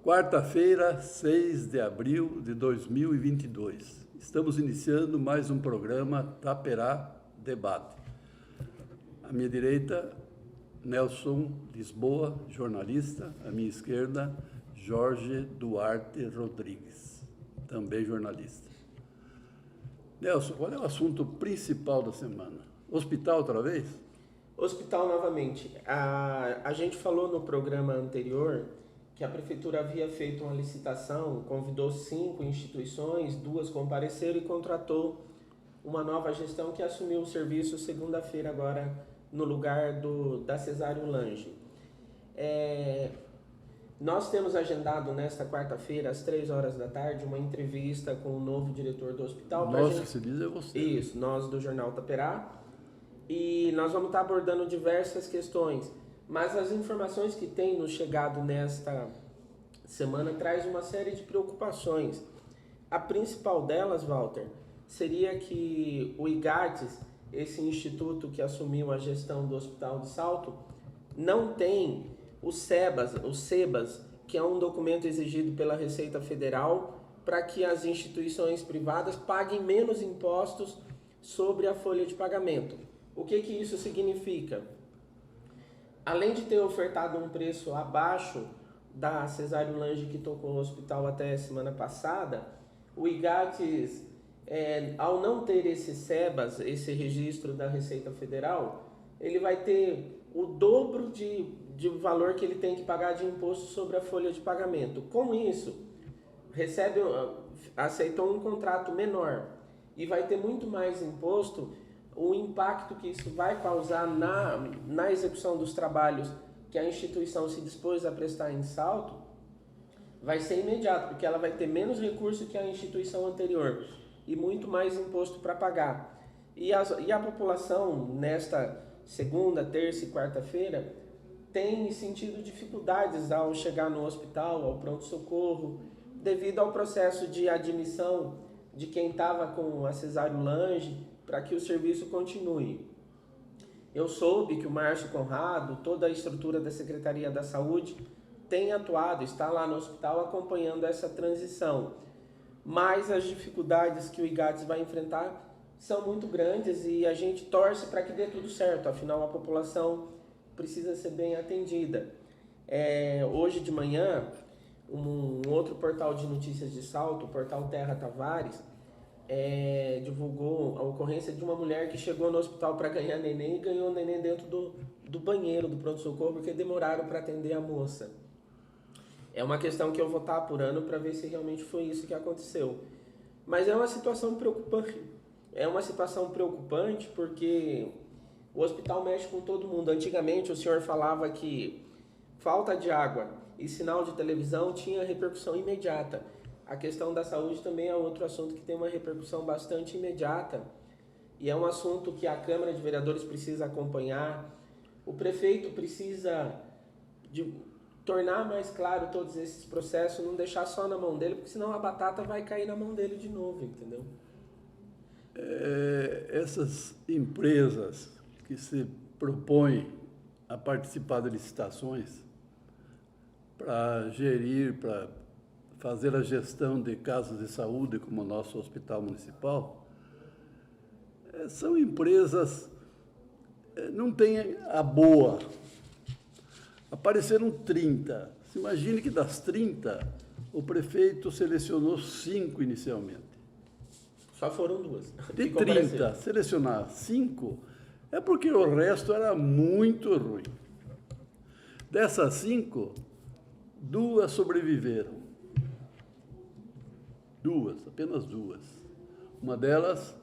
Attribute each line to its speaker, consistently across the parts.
Speaker 1: Quarta-feira, 6 de abril de 2022. Estamos iniciando mais um programa Taperá Debate. À minha direita, Nelson Lisboa, jornalista. À minha esquerda, Jorge Duarte Rodrigues, também jornalista. Nelson, qual é o assunto principal da semana? Hospital outra vez?
Speaker 2: Hospital novamente. A gente falou no programa anterior que a prefeitura havia feito uma licitação, convidou 5 instituições, 2 compareceram e contratou uma nova gestão que assumiu o serviço segunda-feira agora no lugar da Cesário Lange. Nós temos agendado nesta quarta-feira, às 3 horas da tarde, uma entrevista com o novo diretor do hospital.
Speaker 1: Nós que se diz é você.
Speaker 2: Isso, nós do Jornal Taperá. E nós vamos estar abordando diversas questões. Mas as informações que têm nos chegado nesta semana traz uma série de preocupações. A principal delas, Walter, seria que o IGATES, esse instituto que assumiu a gestão do Hospital de Salto, não tem o SEBAS, que é um documento exigido pela Receita Federal para que as instituições privadas paguem menos impostos sobre a folha de pagamento. O que isso significa? Além de ter ofertado um preço abaixo da Cesário Lange que tocou o hospital até semana passada, o IGATES, ao não ter esse SEBAS, esse registro da Receita Federal, ele vai ter o dobro de valor que ele tem que pagar de imposto sobre a folha de pagamento. Com isso, aceitou um contrato menor e vai ter muito mais imposto. O impacto que isso vai causar na execução dos trabalhos que a instituição se dispôs a prestar em Salto vai ser imediato, porque ela vai ter menos recurso que a instituição anterior e muito mais imposto para pagar. E a população, nesta segunda, terça e quarta-feira, tem sentido dificuldades ao chegar no hospital, ao pronto-socorro, devido ao processo de admissão de quem estava com a Cesário Lange, para que o serviço continue. Eu soube que o Márcio Conrado, toda a estrutura da Secretaria da Saúde, tem atuado, está lá no hospital acompanhando essa transição. Mas as dificuldades que o IGATES vai enfrentar são muito grandes e a gente torce para que dê tudo certo, afinal a população precisa ser bem atendida. Hoje de manhã, um outro portal de notícias de Salto, o portal Terra Tavares, divulgou a ocorrência de uma mulher que chegou no hospital para ganhar neném e ganhou o neném dentro do banheiro do pronto-socorro porque demoraram para atender a moça. É uma questão que eu vou estar apurando para ver se realmente foi isso que aconteceu. Mas é uma situação preocupante. É uma situação preocupante porque o hospital mexe com todo mundo. Antigamente o senhor falava que falta de água e sinal de televisão tinha repercussão imediata. A questão da saúde também é outro assunto que tem uma repercussão bastante imediata e é um assunto que a Câmara de Vereadores precisa acompanhar. O prefeito precisa de tornar mais claro todos esses processos, não deixar só na mão dele, porque senão a batata vai cair na mão dele de novo, entendeu?
Speaker 1: Essas empresas que se propõem a participar de licitações para gerir, para fazer a gestão de casos de saúde, como o nosso hospital municipal, são empresas, não tem a boa. Apareceram 30. Se imagine que das 30, o prefeito selecionou 5 inicialmente.
Speaker 2: Só foram 2.
Speaker 1: De 30, selecionar 5 é porque o resto era muito ruim. Dessas 5, 2 sobreviveram. 2, apenas 2. Uma delas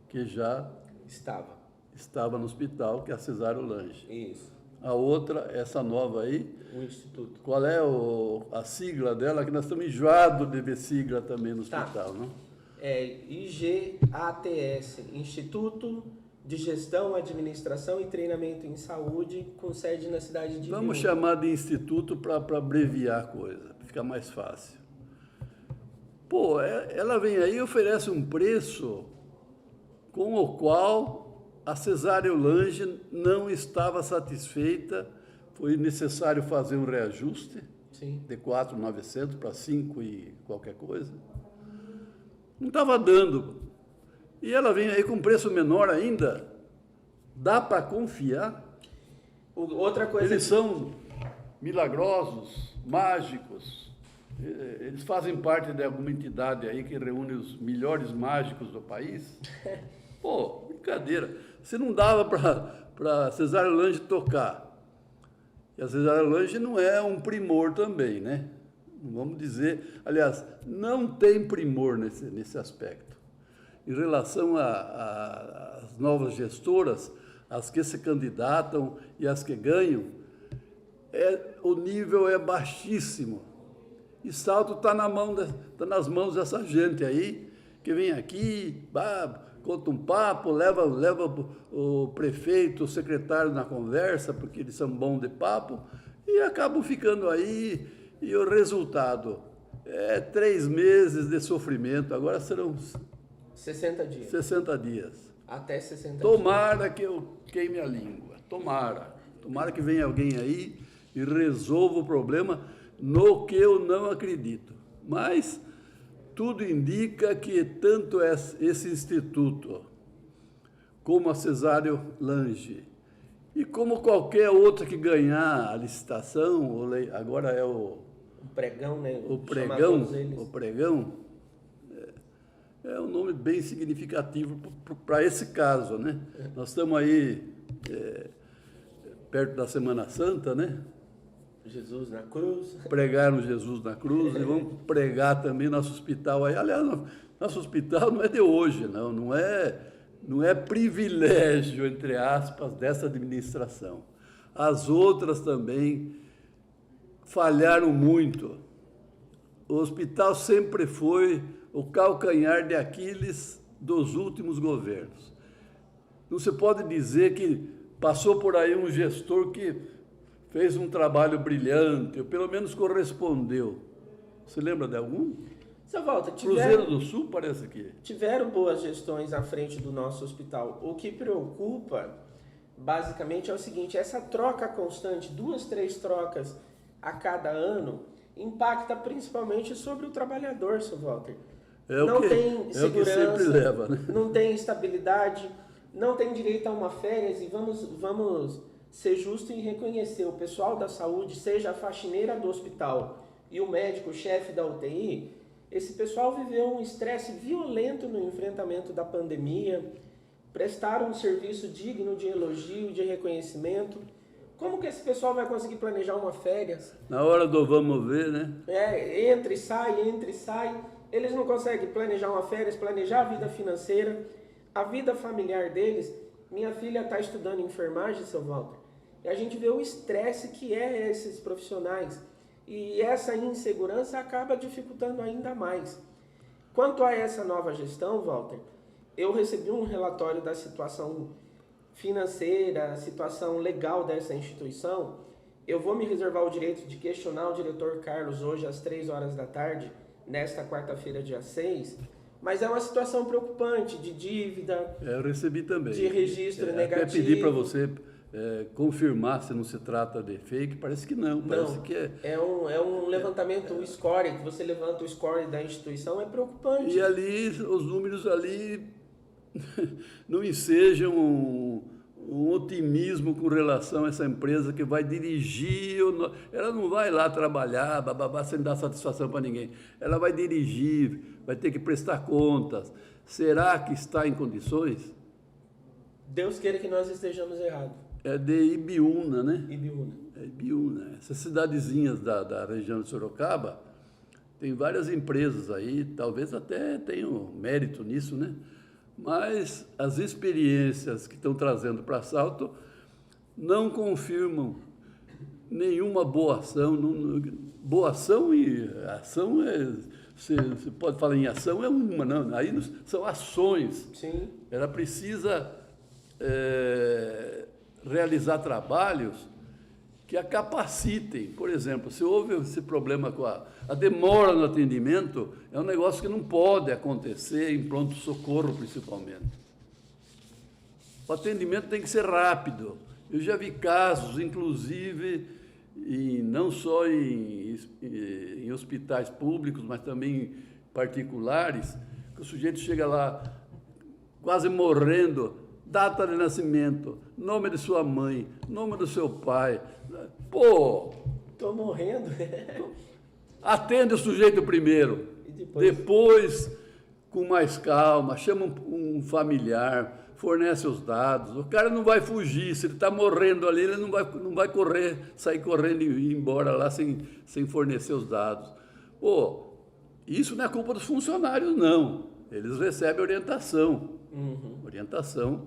Speaker 1: que já estava no hospital, que é a Cesário Lange.
Speaker 2: Isso.
Speaker 1: A outra, essa nova aí.
Speaker 2: O instituto.
Speaker 1: Qual é a sigla dela? Que nós estamos enjoados de ver sigla também no hospital, não?
Speaker 2: IGATS, Instituto de Gestão, Administração e Treinamento em Saúde, com sede na cidade de
Speaker 1: Vamos chamar de instituto para abreviar a coisa, para ficar mais fácil. Pô, ela vem aí e oferece um preço com o qual a Cesário Lange não estava satisfeita, foi necessário fazer um reajuste.
Speaker 2: Sim.
Speaker 1: de 4.900 para 5 e qualquer coisa. Não estava dando. E ela vem aí com preço menor ainda. Dá para confiar?
Speaker 2: Outra coisa...
Speaker 1: Eles são milagrosos, mágicos. Eles fazem parte de alguma entidade aí que reúne os melhores mágicos do país. Pô, brincadeira. Se não dava para Cesário Lange tocar. E a Cesário Lange não é um primor também, né? Vamos dizer, aliás, não tem primor nesse aspecto. Em relação às novas gestoras, as que se candidatam e as que ganham, o nível é baixíssimo. E Salto está nas mãos dessa gente aí, que vem aqui, conta um papo, leva o prefeito, o secretário na conversa, porque eles são bons de papo, e acabam ficando aí, e o resultado é 3 meses de sofrimento, agora serão
Speaker 2: 60 dias.
Speaker 1: 60 dias.
Speaker 2: Até 60 dias.
Speaker 1: Tomara que eu queime a língua, tomara que venha alguém aí e resolva o problema, no que eu não acredito. Mas tudo indica que tanto esse instituto, como a Cesário Lange, e como qualquer outro que ganhar a licitação, agora é o
Speaker 2: pregão, né?
Speaker 1: O pregão é um nome bem significativo para esse caso, né? Nós estamos aí perto da Semana Santa, né?
Speaker 2: Jesus na cruz.
Speaker 1: Pregaram Jesus na cruz e vamos pregar também nosso hospital aí. Aliás, nosso hospital não é de hoje, não é privilégio, entre aspas, dessa administração. As outras também falharam muito. O hospital sempre foi o calcanhar de Aquiles dos últimos governos. Não se pode dizer que passou por aí um gestor que fez um trabalho brilhante, ou pelo menos correspondeu. Você lembra de algum?
Speaker 2: Seu Walter,
Speaker 1: Cruzeiro do Sul parece que...
Speaker 2: Tiveram boas gestões à frente do nosso hospital. O que preocupa, basicamente, é o seguinte, essa troca constante, 2, 3 trocas a cada ano, impacta principalmente sobre o trabalhador, seu Walter. Não tem segurança,
Speaker 1: é o que sempre leva, né?
Speaker 2: Não tem estabilidade, não tem direito a uma férias, e vamos ser justo em reconhecer o pessoal da saúde, seja a faxineira do hospital e o médico, chefe da UTI, esse pessoal viveu um estresse violento no enfrentamento da pandemia, prestaram um serviço digno de elogio, de reconhecimento. Como que esse pessoal vai conseguir planejar uma férias?
Speaker 1: Na hora do vamos ver, né?
Speaker 2: Entra e sai. Eles não conseguem planejar uma férias, planejar a vida financeira, a vida familiar deles. Minha filha está estudando enfermagem, seu Walter, e a gente vê o estresse que é esses profissionais. E essa insegurança acaba dificultando ainda mais. Quanto a essa nova gestão, Walter, eu recebi um relatório da situação financeira, a situação legal dessa instituição. Eu vou me reservar o direito de questionar o diretor Carlos hoje às 3 horas da tarde, nesta quarta-feira, dia 6, mas é uma situação preocupante de dívida.
Speaker 1: Eu recebi também.
Speaker 2: De registro negativo.
Speaker 1: Até pedi para você confirmar se não se trata de fake, parece que não. Parece que
Speaker 2: é um levantamento, o score, que você levanta o score da instituição, é preocupante.
Speaker 1: E ali, os números ali não ensejam um otimismo com relação a essa empresa que vai dirigir, ela não vai lá trabalhar, sem dar satisfação para ninguém. Ela vai dirigir, vai ter que prestar contas. Será que está em condições?
Speaker 2: Deus queira que nós estejamos errados.
Speaker 1: É de Ibiúna, né?
Speaker 2: Ibiúna.
Speaker 1: É Ibiúna. Essas cidadezinhas da região de Sorocaba, tem várias empresas aí, talvez até tenham mérito nisso, né? Mas as experiências que estão trazendo para Salto não confirmam nenhuma boa ação. Boa ação e ação você pode falar em ação, é uma, não. Aí são ações.
Speaker 2: Sim.
Speaker 1: Ela precisa realizar trabalhos que a capacitem. Por exemplo, se houve esse problema com a demora no atendimento, é um negócio que não pode acontecer em pronto-socorro, principalmente. O atendimento tem que ser rápido. Eu já vi casos, inclusive, e não só em hospitais públicos, mas também particulares, que o sujeito chega lá quase morrendo, data de nascimento, nome de sua mãe, nome do seu pai. Pô!
Speaker 2: Tô morrendo.
Speaker 1: Atende o sujeito primeiro, depois, com mais calma, chama um familiar, fornece os dados. O cara não vai fugir, se ele está morrendo ali, ele não vai correr, sair correndo e ir embora lá sem fornecer os dados. Pô, isso não é culpa dos funcionários, não. Eles recebem orientação, orientação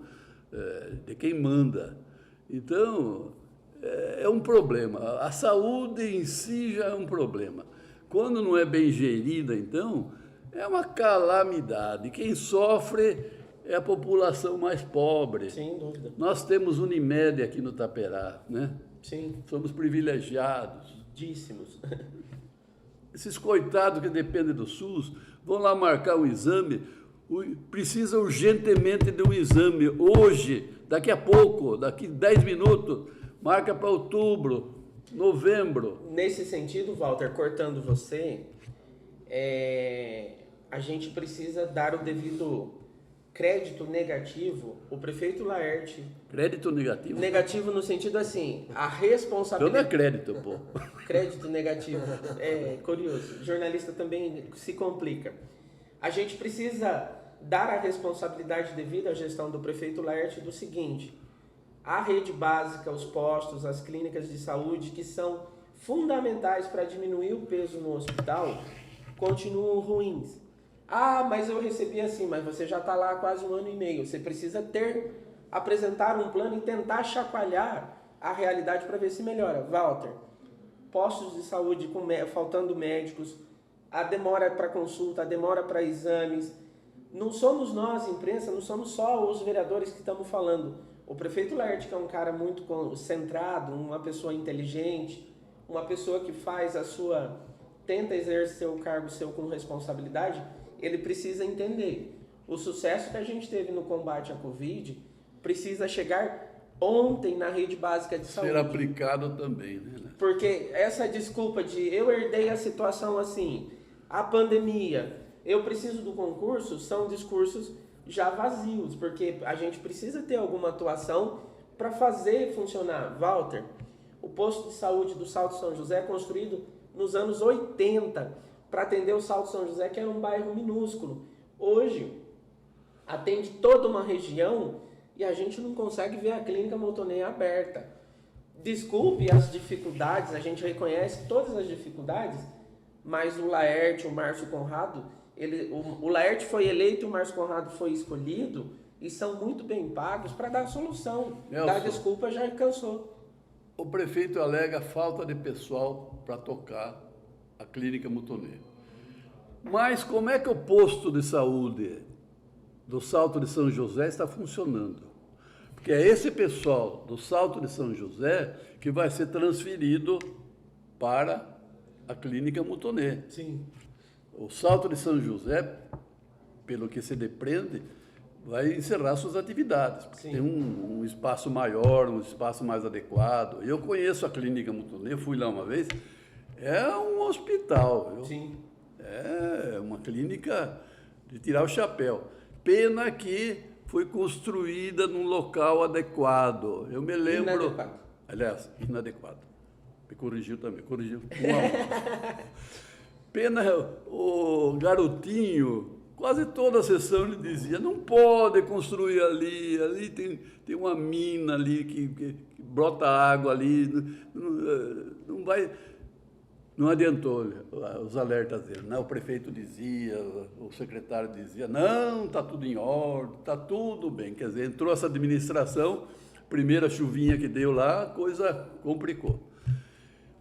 Speaker 1: de quem manda. Então, é um problema. A saúde em si já é um problema. Quando não é bem gerida, então, é uma calamidade. Quem sofre é a população mais pobre.
Speaker 2: Sem dúvida.
Speaker 1: Nós temos Unimed aqui no Taperá, né?
Speaker 2: Sim.
Speaker 1: Somos privilegiados.
Speaker 2: Díssimos.
Speaker 1: Esses coitados que dependem do SUS vão lá marcar um exame, precisa urgentemente de um exame hoje, daqui a pouco, daqui 10 minutos, marca para outubro, novembro.
Speaker 2: Nesse sentido, Walter, cortando você, a gente precisa dar o devido crédito negativo. O prefeito Laerte...
Speaker 1: Crédito negativo?
Speaker 2: Negativo no sentido assim, a responsabilidade...
Speaker 1: Então não é crédito, pô.
Speaker 2: Crédito negativo. É curioso. Jornalista também se complica. A gente precisa dar a responsabilidade devida à gestão do prefeito Laerte do seguinte: a rede básica, os postos, as clínicas de saúde, que são fundamentais para diminuir o peso no hospital, continuam ruins. Ah, mas eu recebi assim, mas você já está lá há quase 1 ano e meio. Você precisa apresentar um plano e tentar chacoalhar a realidade para ver se melhora. Walter, postos de saúde faltando médicos, a demora para consulta, a demora para exames. Não somos nós, imprensa, não somos só os vereadores que estamos falando. O prefeito Laerte, que é um cara muito centrado, uma pessoa inteligente, uma pessoa que tenta exercer o cargo seu com responsabilidade, ele precisa entender. O sucesso que a gente teve no combate à Covid precisa chegar ontem na rede básica de saúde.
Speaker 1: Ser aplicado também, né?
Speaker 2: Porque essa desculpa de eu herdei a situação assim, a pandemia, eu preciso do concurso, são discursos já vazios, porque a gente precisa ter alguma atuação para fazer funcionar. Walter, o posto de saúde do Salto São José é construído nos anos 80 para atender o Salto São José, que era um bairro minúsculo. Hoje, atende toda uma região e a gente não consegue ver a clínica Motonê aberta. Desculpe as dificuldades, a gente reconhece todas as dificuldades, mas o Laerte, o Márcio Conrado, o Laerte foi eleito e o Márcio Conrado foi escolhido e são muito bem pagos para dar solução. Dar desculpa já cansou.
Speaker 1: O prefeito alega falta de pessoal para tocar a clínica Motonê. Mas como é que o posto de saúde do Salto de São José está funcionando? Porque é esse pessoal do Salto de São José que vai ser transferido para a clínica Motonê.
Speaker 2: Sim.
Speaker 1: O Salto de São José, pelo que se depreende, vai encerrar suas atividades. Tem um espaço maior, um espaço mais adequado. Eu conheço a clínica Motonê, fui lá uma vez. É um hospital, viu?
Speaker 2: Sim.
Speaker 1: É uma clínica de tirar o chapéu. Pena que foi construída num local adequado. Eu me lembro...
Speaker 2: Inadequado.
Speaker 1: Aliás, inadequado. Me corrigiu também, corrigiu. Pena, o garotinho, quase toda a sessão ele dizia, não pode construir ali tem uma mina ali que brota água ali, não vai... Não adiantou os alertas dele, né? O prefeito dizia, o secretário dizia, não, está tudo em ordem, está tudo bem. Quer dizer, entrou essa administração, primeira chuvinha que deu lá, a coisa complicou.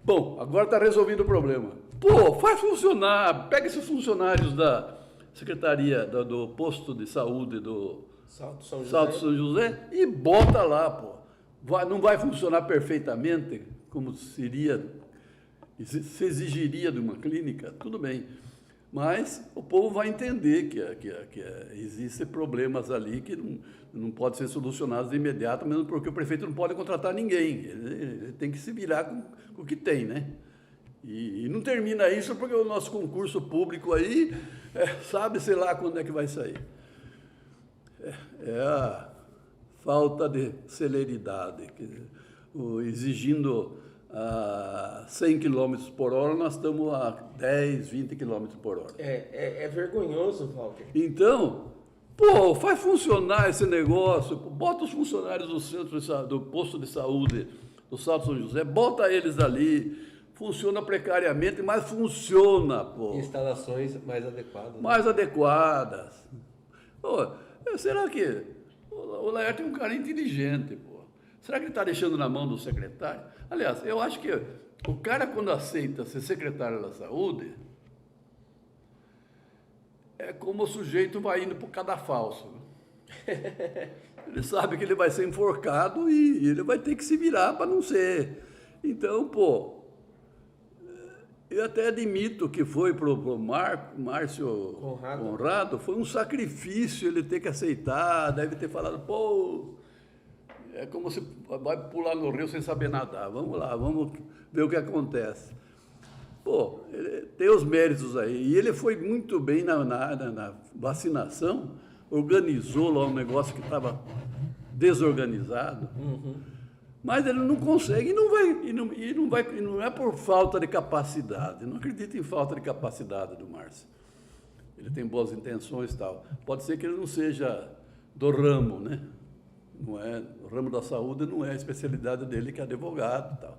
Speaker 1: Bom, agora está resolvido o problema. Pô, faz funcionar, pega esses funcionários da Secretaria do Posto de Saúde do
Speaker 2: Salto São José,
Speaker 1: Salto São José e bota lá, pô. Não vai funcionar perfeitamente, como se exigiria de uma clínica, tudo bem. Mas o povo vai entender que existem problemas ali que não podem ser solucionados de imediato, mesmo porque o prefeito não pode contratar ninguém. Ele tem que se virar com o que tem, né? E não termina isso porque o nosso concurso público aí, sabe, sei lá quando é que vai sair. É a falta de celeridade, exigindo a 100 km por hora, nós estamos a 10, 20 km por hora.
Speaker 2: É vergonhoso, Walter.
Speaker 1: Então, pô, faz funcionar esse negócio, bota os funcionários do centro do posto de saúde do Salto São José, bota eles ali, funciona precariamente, mas funciona, pô.
Speaker 3: Instalações mais adequadas. Né?
Speaker 1: Mais adequadas. Pô, será que o Laerte é um cara inteligente, pô? Será que ele está deixando na mão do secretário? Aliás, eu acho que o cara, quando aceita ser secretário da saúde, é como o sujeito vai indo para o cadafalso. Ele sabe que ele vai ser enforcado e ele vai ter que se virar para não ser. Então, pô, eu até admito que foi para o Márcio Conrado, foi um sacrifício ele ter que aceitar, deve ter falado, pô, é como se vai pular no rio sem saber nadar, vamos lá, vamos ver o que acontece. Pô, ele tem os méritos aí, e ele foi muito bem na vacinação, organizou lá um negócio que estava desorganizado, mas ele não consegue e não é por falta de capacidade, eu não acredito em falta de capacidade do Márcio. Ele tem boas intenções e tal, pode ser que ele não seja do ramo, né? Não é, o ramo da saúde não é a especialidade dele, que é advogado e tal.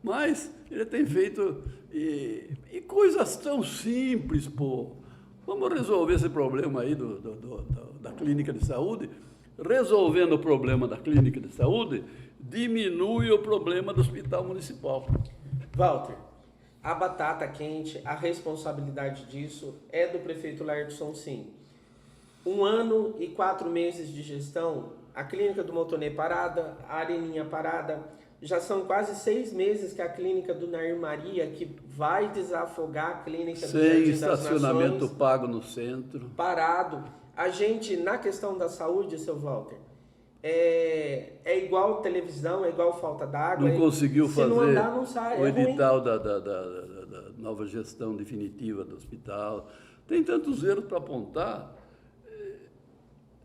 Speaker 1: Mas ele tem feito e coisas tão simples, pô. Vamos resolver esse problema aí da clínica de saúde. Resolvendo o problema da clínica de saúde, diminui o problema do hospital municipal.
Speaker 2: Walter, a batata quente, a responsabilidade disso é do prefeito Laertson, sim. 1 ano e 4 meses de gestão, a clínica do Motonê parada, a Areninha parada, já são quase 6 meses que a clínica do Nair Maria, que vai desafogar a clínica do Jardim das Nações,
Speaker 1: estacionamento pago no centro.
Speaker 2: Parado. A gente, na questão da saúde, seu Walter, é igual televisão, é igual falta d'água.
Speaker 1: Não conseguiu fazer
Speaker 2: não andar, não sai,
Speaker 1: o edital da nova gestão definitiva do hospital. Tem tantos erros para apontar.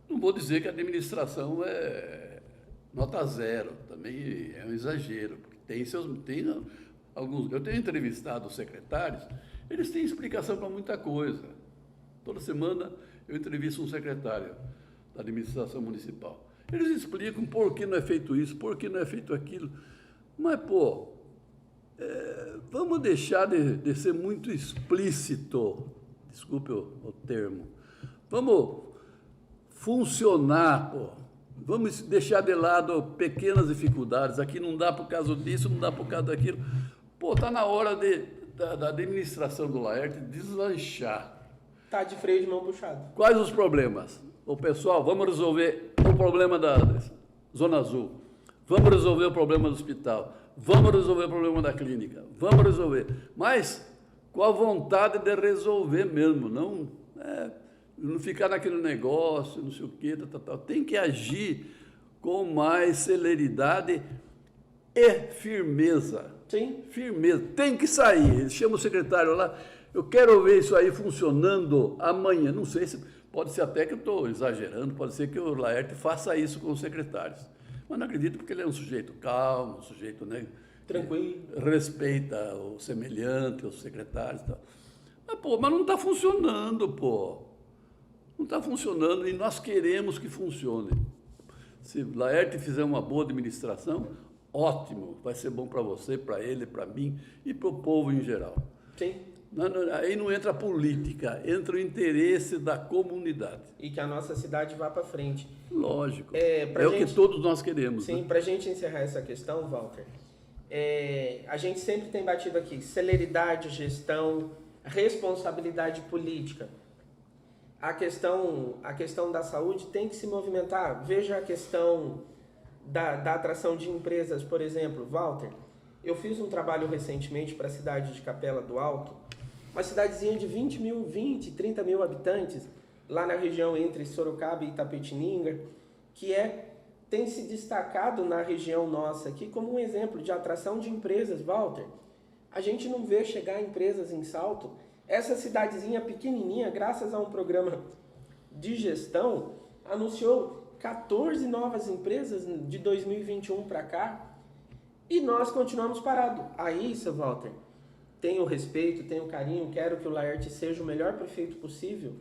Speaker 1: Não vou dizer que a administração é nota 0, também é um exagero, porque tem alguns. Eu tenho entrevistado os secretários, eles têm explicação para muita coisa. Toda semana eu entrevisto um secretário da administração municipal. Eles explicam por que não é feito isso, por que não é feito aquilo. Mas, pô, vamos deixar de ser muito explícito, desculpe o termo, vamos funcionar, pô. Vamos deixar de lado pequenas dificuldades. Aqui não dá por causa disso, não dá por causa daquilo. Pô, está na hora da administração do Laerte deslanchar.
Speaker 2: Está de freio de mão puxado.
Speaker 1: Quais os problemas? Ô, pessoal, vamos resolver o problema da Zona Azul. Vamos resolver o problema do hospital. Vamos resolver o problema da clínica. Vamos resolver. Mas com a vontade de resolver mesmo, não ficar naquele negócio, não sei o quê, tal. Tem que agir com mais celeridade e firmeza.
Speaker 2: Sim.
Speaker 1: Firmeza. Tem que sair. Ele chama o secretário lá, eu quero ver isso aí funcionando amanhã. Não sei se, pode ser até que eu estou exagerando, pode ser que o Laerte faça isso com os secretários. Mas não acredito, porque ele é um sujeito calmo, um sujeito, né,
Speaker 2: tranquilo,
Speaker 1: respeita o semelhante, os secretários e tal. Mas não está funcionando, pô. Não está funcionando e nós queremos que funcione. Se o Laerte fizer uma boa administração, ótimo, vai ser bom para você, para ele, para mim e para o povo em geral.
Speaker 2: Sim.
Speaker 1: Aí não entra a política, entra o interesse da comunidade.
Speaker 2: E que a nossa cidade vá para frente.
Speaker 1: Lógico. O que todos nós queremos.
Speaker 2: Sim, né? Para a gente encerrar essa questão, Walter, a gente sempre tem batido aqui, celeridade, gestão, responsabilidade política. A questão da saúde tem que se movimentar. Veja a questão da atração de empresas, por exemplo. Walter, eu fiz um trabalho recentemente para a cidade de Capela do Alto uma cidadezinha de 30 mil habitantes, lá na região entre Sorocaba e Itapetininga, que tem se destacado na região nossa aqui como um exemplo de atração de empresas, Walter. A gente não vê chegar empresas em Salto. Essa cidadezinha pequenininha, graças a um programa de gestão, anunciou 14 novas empresas de 2021 para cá, e nós continuamos parados. Aí, seu Walter, tenho respeito, tenho carinho, quero que o Laerte seja o melhor prefeito possível,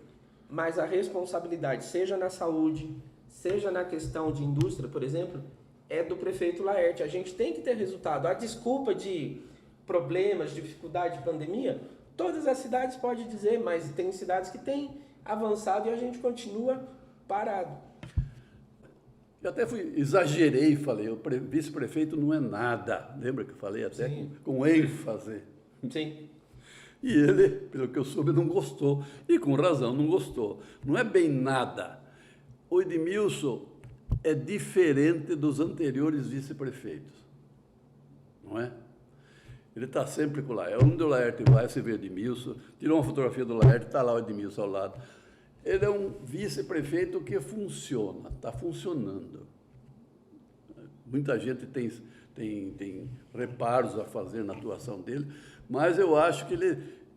Speaker 2: mas a responsabilidade, seja na saúde, seja na questão de indústria, por exemplo, é do prefeito Laerte. A gente tem que ter resultado. A desculpa de problemas, dificuldade de pandemia, todas as cidades podem dizer, mas tem cidades que têm avançado e a gente continua parado.
Speaker 1: Eu até exagerei e falei, o vice-prefeito não é nada. Lembra que eu falei até com ênfase?
Speaker 2: Sim.
Speaker 1: E ele, pelo que eu soube, não gostou. E com razão não gostou. Não é bem nada. O Edmilson é diferente dos anteriores vice-prefeitos. Não é? Ele está sempre com o Laerte. Onde o Laerte vai, você vê o Edmilson. Tirou uma fotografia do Laerte, está lá o Edmilson ao lado. Ele é um vice-prefeito que funciona, está funcionando. Muita gente tem reparos a fazer na atuação dele, mas eu acho que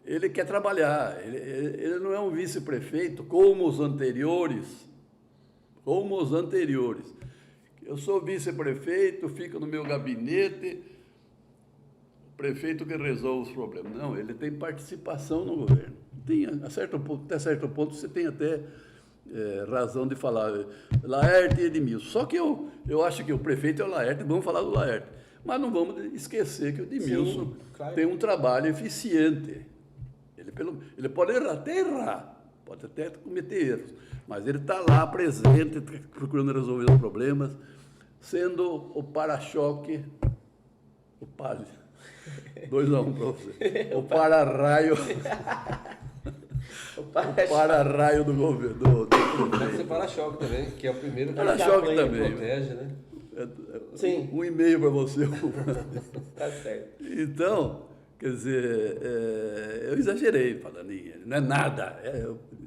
Speaker 1: ele quer trabalhar. Ele não é um vice-prefeito como os anteriores. Eu sou vice-prefeito, fico no meu gabinete, prefeito que resolve os problemas. Não, ele tem participação no governo. Até certo ponto você tem até razão de falar Laerte e Edmilson. Só que eu acho que o prefeito é o Laerte, vamos falar do Laerte. Mas não vamos esquecer que o Edmilson tem um trabalho eficiente. Ele pode até errar, pode até cometer erros, mas ele está lá presente, procurando resolver os problemas, sendo o para-choque, o palha. 2-1 para você. O para-raio. O para-raio do governo.
Speaker 3: Pode ser para-choque também, que é o primeiro que
Speaker 1: para-choque também
Speaker 3: protege, né?
Speaker 2: Sim.
Speaker 1: 1,5 para você.
Speaker 2: Tá certo.
Speaker 1: Então, quer dizer, eu exagerei falando em ele. Não é nada.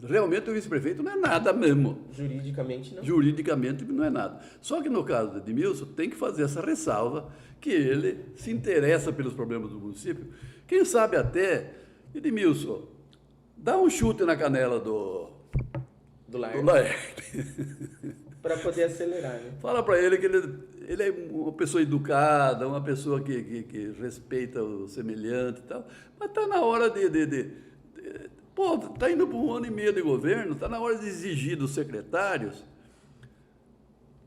Speaker 1: Realmente o vice-prefeito não é nada mesmo.
Speaker 2: Juridicamente não.
Speaker 1: Juridicamente não é nada. Só que no caso do Edmilson, tem que fazer essa ressalva que ele se interessa pelos problemas do município. Quem sabe até, Edmilson, dá um chute na canela do Laerte.
Speaker 2: Para poder acelerar, né?
Speaker 1: Fala para ele que ele é uma pessoa educada, uma pessoa que respeita o semelhante e tal, mas está na hora Pô, está indo para 1 ano e meio de governo, está na hora de exigir dos secretários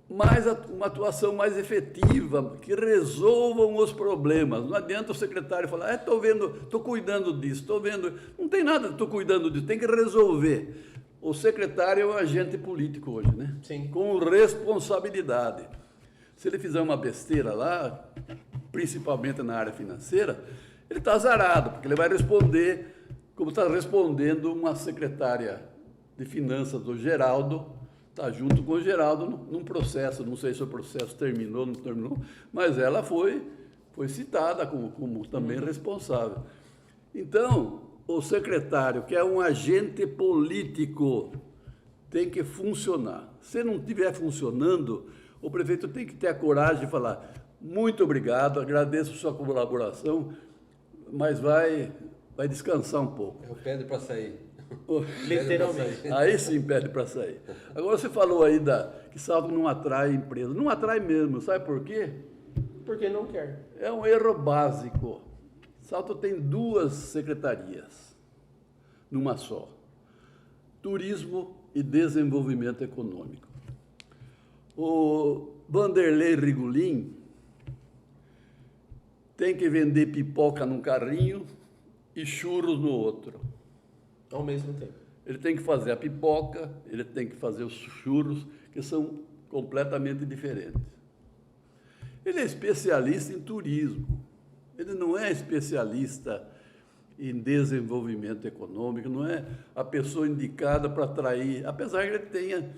Speaker 1: uma atuação mais efetiva, que resolvam os problemas. Não adianta o secretário falar, estou cuidando disso, estou vendo. Não tem nada, estou cuidando disso, tem que resolver. O secretário é um agente político hoje, né?
Speaker 2: Sim.
Speaker 1: Com responsabilidade. Se ele fizer uma besteira lá, principalmente na área financeira, ele está azarado, porque ele vai responder como está respondendo uma secretária de finanças do Geraldo, está junto com o Geraldo num processo, não sei se o processo terminou, não terminou, mas ela foi citada como também responsável. Então, o secretário, que é um agente político, tem que funcionar. Se não estiver funcionando, o prefeito tem que ter a coragem de falar, muito obrigado, agradeço a sua colaboração, mas vai descansar um pouco.
Speaker 3: Eu pede para sair.
Speaker 2: Literalmente.
Speaker 1: Aí sim pede para sair. Agora você falou aí que Salto não atrai empresa. Não atrai mesmo, sabe por quê?
Speaker 2: Porque não quer.
Speaker 1: É um erro básico. Salto tem 2 secretarias, numa só. Turismo e Desenvolvimento Econômico. O Vanderlei Rigolin tem que vender pipoca num carrinho e churros no outro.
Speaker 2: Ao mesmo tempo.
Speaker 1: Ele tem que fazer a pipoca, ele tem que fazer os churros, que são completamente diferentes. Ele é especialista em turismo. Ele não é especialista em desenvolvimento econômico, não é a pessoa indicada para atrair, apesar que ele tenha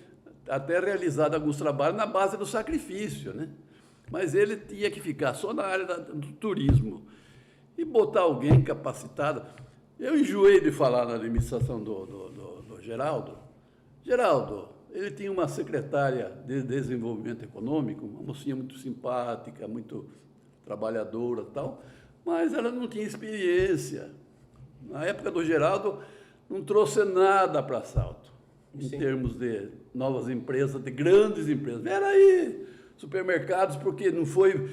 Speaker 1: até realizado alguns trabalhos na base do sacrifício, né? Mas ele tinha que ficar só na área do turismo e botar alguém capacitado. Eu enjoei de falar na administração do Geraldo. Geraldo, ele tinha uma secretária de desenvolvimento econômico, uma mocinha muito simpática, muito trabalhadora e tal, mas ela não tinha experiência. Na época do Geraldo, não trouxe nada para Salto, em termos de novas empresas, de grandes empresas. Era aí, supermercados, porque não foi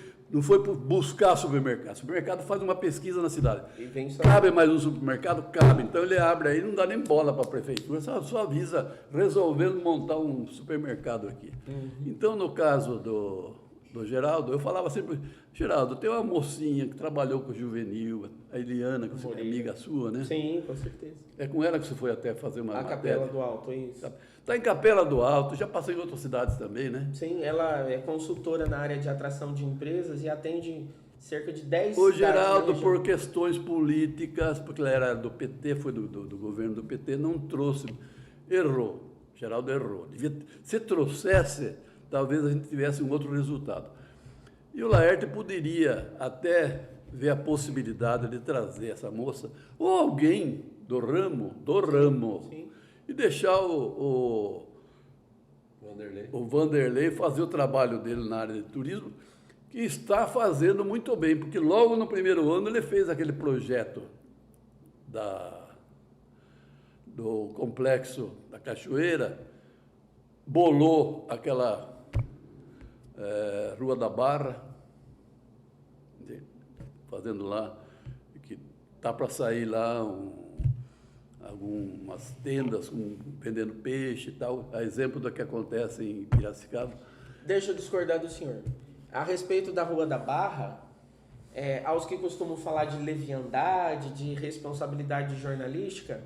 Speaker 1: buscar supermercado. O supermercado faz uma pesquisa na cidade. Cabe mais um supermercado? Cabe. Então ele abre aí, não dá nem bola para a prefeitura, só avisa, resolvendo montar um supermercado aqui. Então, no caso do Geraldo, eu falava sempre, Geraldo, tem uma mocinha que trabalhou com o Juvenil, a Eliana, que é amiga sua, né?
Speaker 2: Sim, com certeza.
Speaker 1: É com ela que você foi até fazer uma matéria.
Speaker 2: Capela do Alto, é isso.
Speaker 1: Está em Capela do Alto, já passou em outras cidades também, né?
Speaker 2: Sim, ela é consultora na área de atração de empresas e atende cerca de 10
Speaker 1: O
Speaker 2: cidades.
Speaker 1: Geraldo, por questões políticas, porque ela era do PT, foi do governo do PT, não trouxe, errou. Geraldo errou. Se trouxesse, talvez a gente tivesse um outro resultado. E o Laerte poderia até ver a possibilidade de trazer essa moça, ou alguém do ramo, sim, e deixar o Vanderlei fazer o trabalho dele na área de turismo, que está fazendo muito bem, porque logo no primeiro ano ele fez aquele projeto do complexo da Cachoeira, bolou aquela Rua da Barra, fazendo lá, que tá para sair lá algumas tendas vendendo peixe e tal, a exemplo do que acontece em Piracicaba.
Speaker 2: Deixa eu discordar do senhor. A respeito da Rua da Barra, aos que costumam falar de leviandade, de responsabilidade jornalística,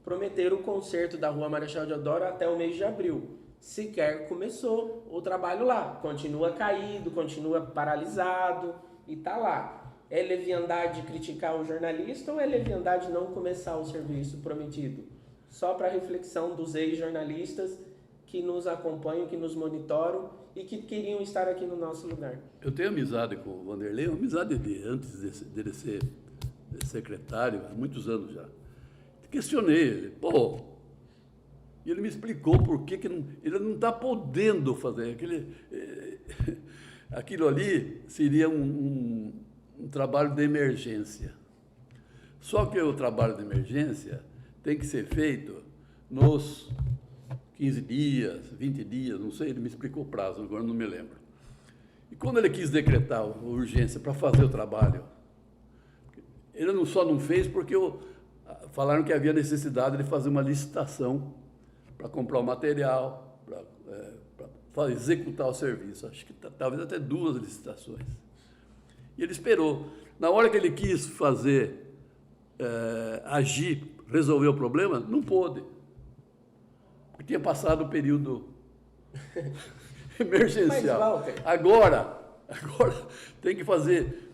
Speaker 2: prometeram o conserto da Rua Marechal Deodoro até o mês de abril. Sequer começou o trabalho lá. Continua caído, continua paralisado e está lá. É leviandade criticar o jornalista ou é leviandade não começar o serviço prometido? Só para reflexão dos ex-jornalistas que nos acompanham, que nos monitoram e que queriam estar aqui no nosso lugar.
Speaker 1: Eu tenho amizade com o Vanderlei, uma amizade antes dele ser secretário, há muitos anos já. Questionei ele, e ele me explicou por que ele não está podendo fazer. Aquilo ali seria um trabalho de emergência. Só que o trabalho de emergência tem que ser feito nos 15 dias, 20 dias, não sei, ele me explicou o prazo, agora não me lembro. E quando ele quis decretar a urgência para fazer o trabalho, ele só não fez porque falaram que havia necessidade de fazer uma licitação para comprar o material, para executar o serviço. Acho que talvez até 2 licitações. E ele esperou. Na hora que ele quis fazer, agir, resolver o problema, não pôde. Porque tinha passado o período emergencial.
Speaker 2: Mas, Walter,
Speaker 1: Agora tem que fazer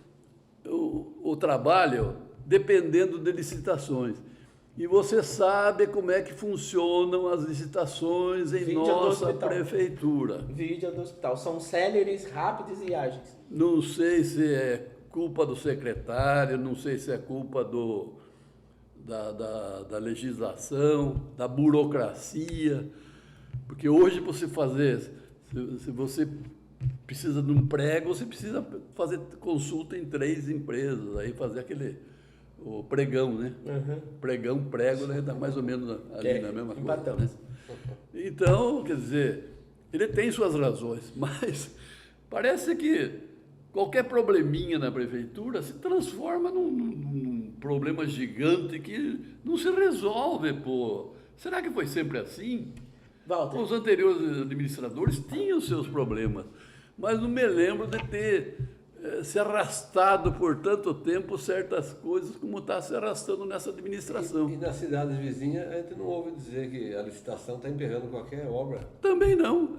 Speaker 1: o trabalho dependendo de licitações. E você sabe como é que funcionam as licitações em nossa prefeitura.
Speaker 2: Vídeo do hospital. São céleres, rápidos e ágeis.
Speaker 1: Não sei se é culpa do secretário, não sei se é culpa da legislação, da burocracia. Porque hoje se você precisa de um prego, você precisa fazer consulta em 3 empresas, aí fazer o pregão, né? Pregão, prego, né? Dá mais ou menos ali na mesma coisa. Né? Então, quer dizer, ele tem suas razões, mas parece que qualquer probleminha na prefeitura se transforma num problema gigante que não se resolve, Será que foi sempre assim?
Speaker 2: Walter.
Speaker 1: Os anteriores administradores tinham seus problemas, mas não me lembro de ter se arrastado por tanto tempo certas coisas como está se arrastando nessa administração.
Speaker 3: E nas cidades vizinhas a gente não ouve dizer que a licitação está emperrando qualquer obra?
Speaker 1: Também não,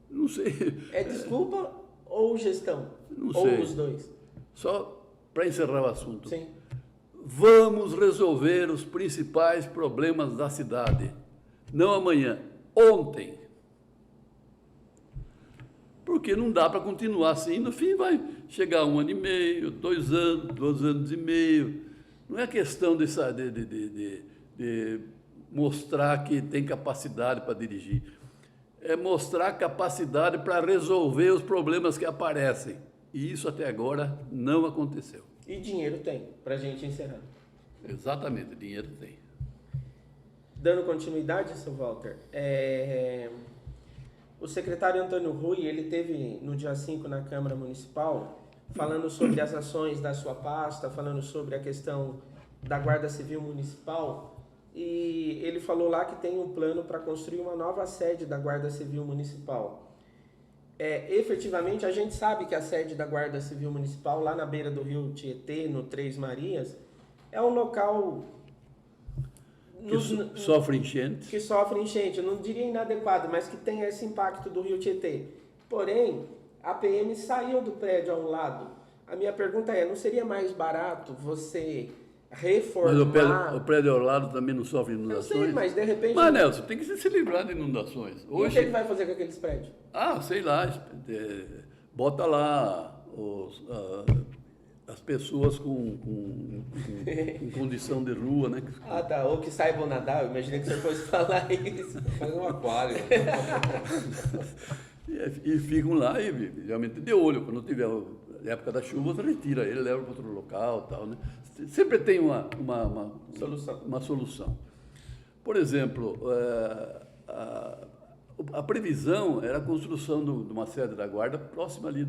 Speaker 1: não sei.
Speaker 2: É desculpa ou gestão?
Speaker 1: Não
Speaker 2: ou
Speaker 1: sei.
Speaker 2: Os dois?
Speaker 1: Só para encerrar o assunto.
Speaker 2: Sim.
Speaker 1: Vamos resolver os principais problemas da cidade. Não amanhã, ontem. Porque não dá para continuar assim. No fim vai chegar 1 ano e meio, 2 anos, 2 anos e meio. Não é questão de mostrar que tem capacidade para dirigir. É mostrar capacidade para resolver os problemas que aparecem. E isso até agora não aconteceu.
Speaker 2: E dinheiro tem, para a gente encerrar.
Speaker 1: Exatamente, dinheiro tem.
Speaker 2: Dando continuidade, seu Walter, o secretário Antônio Rui, ele teve no dia 5 na Câmara Municipal, falando sobre as ações da sua pasta, falando sobre a questão da Guarda Civil Municipal, e ele falou lá que tem um plano para construir uma nova sede da Guarda Civil Municipal. Efetivamente, a gente sabe que a sede da Guarda Civil Municipal, lá na beira do rio Tietê, no Três Marias, é um local
Speaker 1: Que sofre enchente.
Speaker 2: que sofre enchente, eu não diria inadequado, mas que tem esse impacto do rio Tietê. Porém, a PM saiu do prédio ao lado. A minha pergunta não seria mais barato você reformar...
Speaker 1: Mas o prédio ao lado também não sofre
Speaker 2: Eu
Speaker 1: inundações?
Speaker 2: sei, mas de repente...
Speaker 1: Mas, Nelson, tem que se livrar de inundações.
Speaker 2: E o que ele vai fazer com aqueles prédios?
Speaker 1: Sei lá, bota lá as pessoas com condição de rua, né?
Speaker 2: Ah, tá. Ou que saibam nadar. Eu imaginei que você fosse falar isso.
Speaker 3: Faz um aquário.
Speaker 1: E ficam lá e realmente de olho. Quando tiver a época da chuva, você retira ele, leva para outro local e tal, né? Sempre tem uma solução. Por exemplo, a previsão era a construção de uma sede da Guarda próxima ali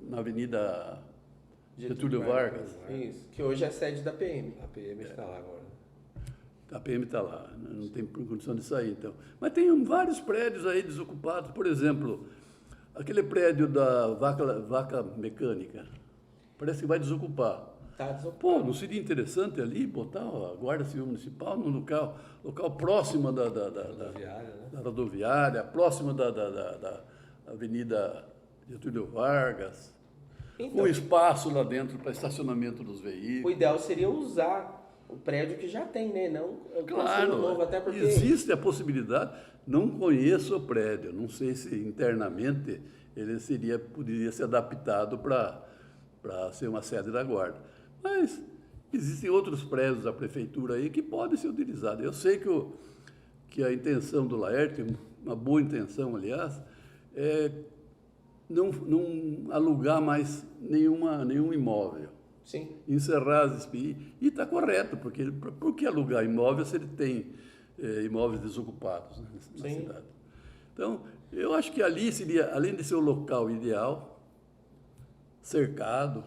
Speaker 1: na Avenida Getúlio Vargas.
Speaker 2: Isso, que hoje é sede da PM.
Speaker 3: A PM está lá agora.
Speaker 1: A PM está lá, não tem condição de sair, então. Mas tem vários prédios aí desocupados. Por exemplo, aquele prédio da vaca mecânica, parece que vai desocupar.
Speaker 2: Tá desocupado.
Speaker 1: Pô, não seria interessante ali botar a Guarda Civil Municipal num local próximo da
Speaker 3: Rodoviária, né?
Speaker 1: da rodoviária, próximo da Avenida Getúlio Vargas,
Speaker 2: Então,
Speaker 1: com espaço lá dentro para estacionamento dos
Speaker 2: o
Speaker 1: veículos.
Speaker 2: ideal seria usar o prédio que já tem, né? Não construir
Speaker 1: Claro,
Speaker 2: um novo, até porque...
Speaker 1: existe a possibilidade, não conheço o prédio, não sei se internamente ele poderia ser adaptado para ser uma sede da Guarda. Mas existem outros prédios da prefeitura aí que podem ser utilizados. Eu sei que a intenção do Laerte, uma boa intenção, aliás, é não alugar mais nenhum imóvel.
Speaker 2: Sim.
Speaker 1: Encerrar as SPI. E está correto, porque por que alugar imóvel se ele tem imóveis desocupados, né, na
Speaker 2: Sim.
Speaker 1: cidade? Então, eu acho que ali seria, além de ser o local ideal, cercado,